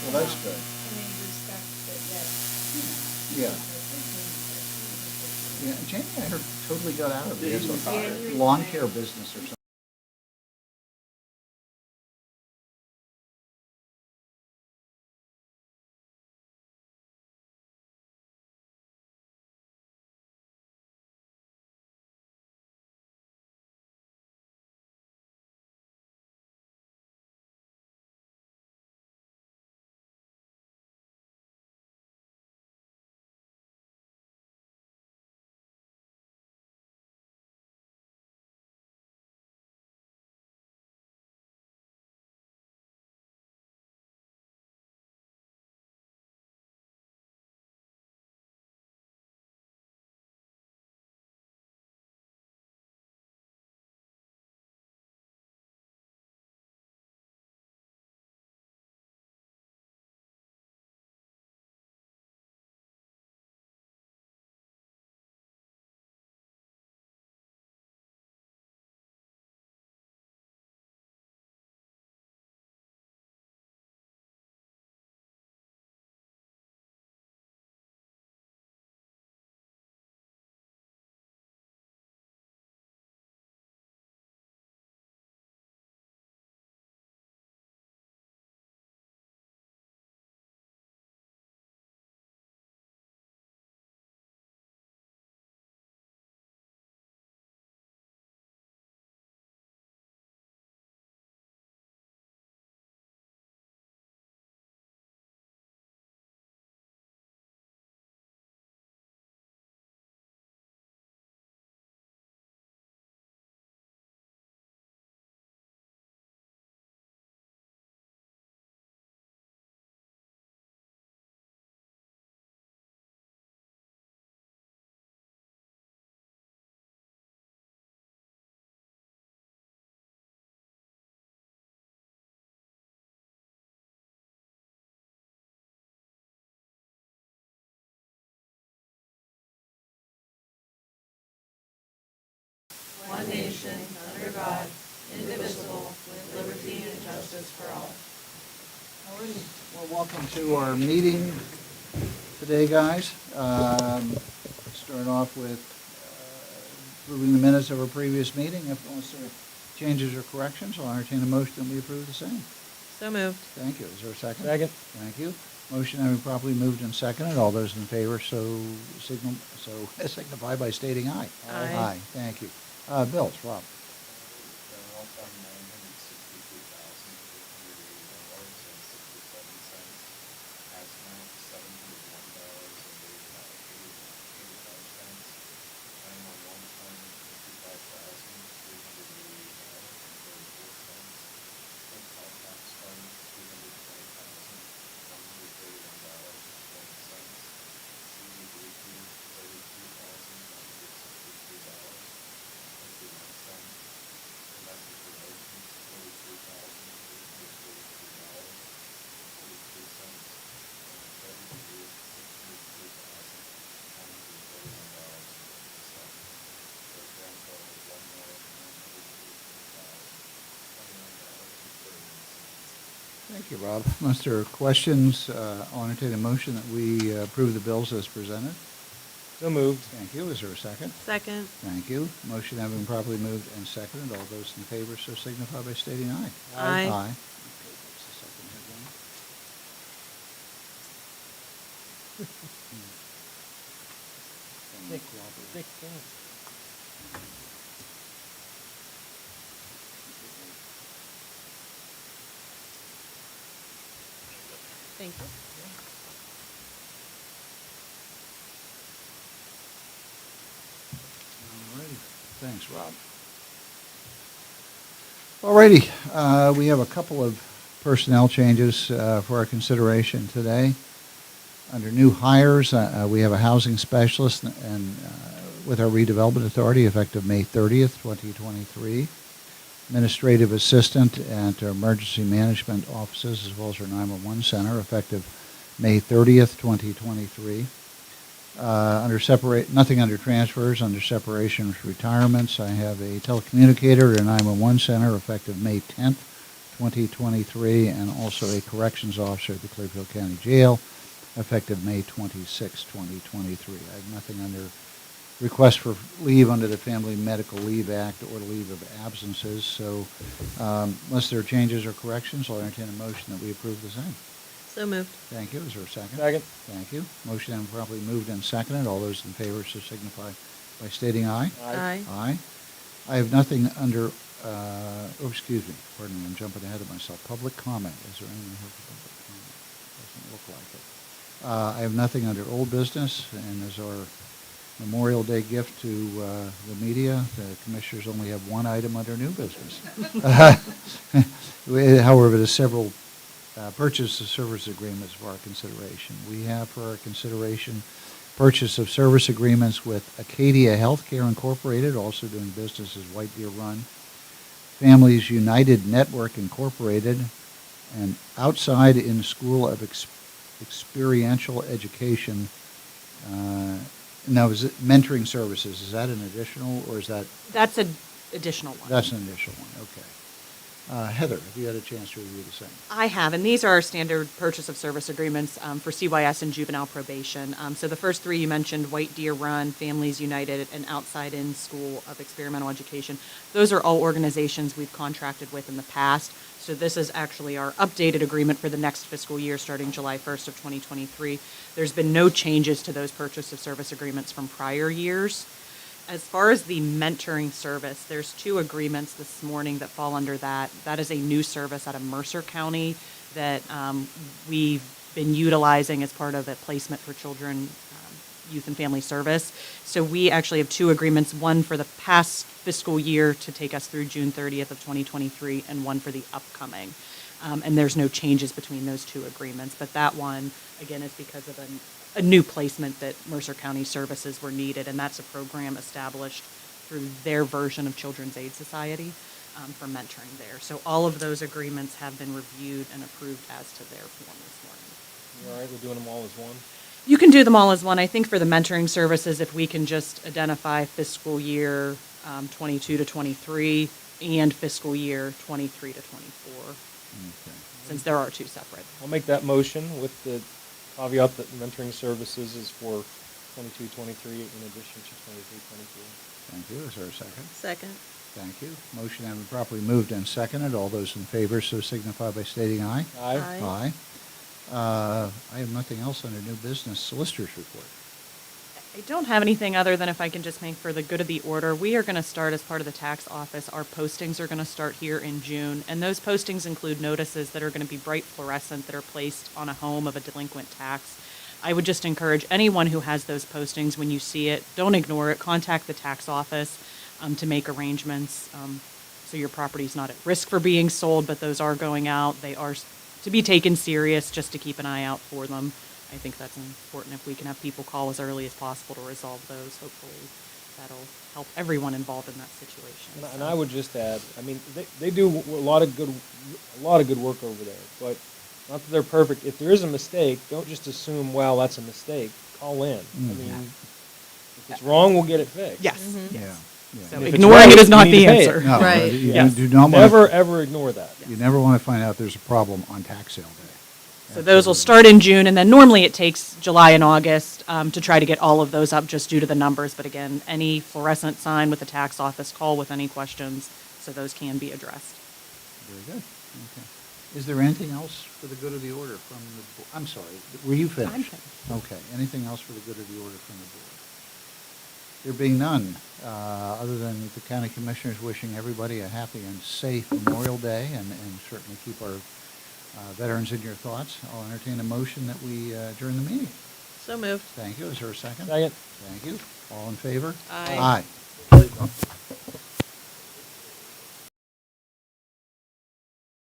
Well, that's good. I mean, respect that, yes, you know. Yeah. But Yeah, Jamie, I heard, totally got out of it. He has Yeah, a he lawn retired. care business or something. one nation, under God, indivisible, with liberty and justice for all. Alrighty. Well, welcome to our meeting today, guys. Start off with approving the minutes of our previous meeting. If there are changes or corrections, I'll entertain a motion that we approve the same. So moved. Thank you. Is there a second? Second. Thank you. Motion having properly moved and seconded. All those in favor signify by stating aye. Aye. Thank you. Bills, Rob. Thank you, Rob. Unless there are questions, I'll entertain a motion that we approve the bills as presented. So moved. Thank you. Is there a second? Second. Thank you. Motion having properly moved and seconded. All those in favor so signify by stating aye. Aye. Aye. Okay, that's the second headline. Thick, Cooperative. thick thing. Thank you. Alrighty. Thanks, Rob. Alrighty, we have a couple of personnel changes for our consideration today. Under new hires, we have a housing specialist and with our redevelopment authority effective May 30th, 2023. Administrative assistant at our emergency management offices as well as our 911 center effective May 30th, 2023. Nothing under transfers. Under separations, retirements, I have a telecommunicator at a 911 center effective May 10th, 2023, and also a corrections officer at the Clearfield County Jail, effective May 26, 2023. I have nothing under request for leave under the Family Medical Leave Act or leave of absences. So unless there are changes or corrections, I'll entertain a motion that we approve the same. So moved. Thank you. Is there a second? Second. Thank you. Motion and properly moved and seconded. All those in favor so signify by stating aye. Aye. Aye. I have nothing under, excuse me, pardon me, I'm jumping ahead of myself. Public comment. Is there anyone here for public comment? Doesn't look like it. I have nothing under old business, and as our Memorial Day gift to the media, the commissioners only have one item under new business. However, there's several purchase of service agreements for our consideration. We have for our consideration purchase of service agreements with Acadia Healthcare Incorporated, also doing business as White Deer Run, Families United Network Incorporated, and Outside in School of Experiential Education. Now, is it mentoring services? Is that an additional, or is that? That's an additional one. That's an additional one, okay. Heather, have you had a chance to review the same? I have, and these are our standard purchase of service agreements for CYS and juvenile probation. So the first three you mentioned, White Deer Run, Families United, and Outside in School of Experimental Education. Those are all organizations we've contracted with in the past. So this is actually our updated agreement for the next fiscal year, starting July 1st of 2023. There's been no changes to those purchase of service agreements from prior years. As far as the mentoring service, there's two agreements this morning that fall under that. That is a new service out of Mercer County that we've been utilizing as part of a placement for children, youth and family service. So we actually have two agreements, one for the past fiscal year to take us through June 30th of 2023, and one for the upcoming. And there's no changes between those two agreements. But that one, again, is because of a new placement that Mercer County services were needed, and that's a program established through their version of Children's Aid Society for mentoring there. So all of those agreements have been reviewed and approved as to their form this morning. You all right with doing them all as one? You can do them all as one. I think for the mentoring services, if we can just identify fiscal year 22 to 23 and fiscal year 23 to 24, Okay. since there are two separate. I'll make that motion with the caveat that mentoring services is for 22-23 in addition to 23-24. Thank you. Is there a second? Second. Thank you. Motion having been properly moved and seconded. All those in favor so signify by stating aye. Aye. Aye. I have nothing else under new business. Solicitor's report. I don't have anything other than if I can just make for the good of the order, we are going to start as part of the tax office. Our postings are going to start here in June, and those postings include notices that are going to be bright fluorescent that are placed on a home of a delinquent tax. I would just encourage anyone who has those postings, when you see it, don't ignore it. Contact the tax office to make arrangements so your property's not at risk for being sold, but those are going out. They are to be taken serious, just to keep an eye out for them. I think that's important. If we can have people call as early as possible to resolve those, hopefully that'll help everyone involved in that situation. And I would just add, I mean, they do a lot of good work over there, but not that they're perfect. If there is a mistake, don't just assume, well, that's a mistake. Call in. I mean, if it's wrong, we'll get it fixed. Yes. Yeah. yes. Yeah. So And if it's ignoring right, it is not you need the to pay it. answer. No, Right. You Yes. do not want Never, ever ignore that. you never want to find out there's a problem on tax sale day. So those will Absolutely. start in June, and then normally it takes July and August to try to get all of those up just due to the numbers. But again, any fluorescent sign with the tax office, call with any questions, so those can be addressed. Very good. Okay. Is there anything else for the good of the order from the board? I'm sorry, were you finished? I'm finished. Okay. Anything else for the good of the order from the board? There being none, other than the county commissioners wishing everybody a happy and safe Memorial Day, and certainly keep our veterans in your thoughts, I'll entertain a motion that we adjourn the meeting. So moved. Thank you. Is there a second? Second. Thank you. All in favor? Aye. Aye.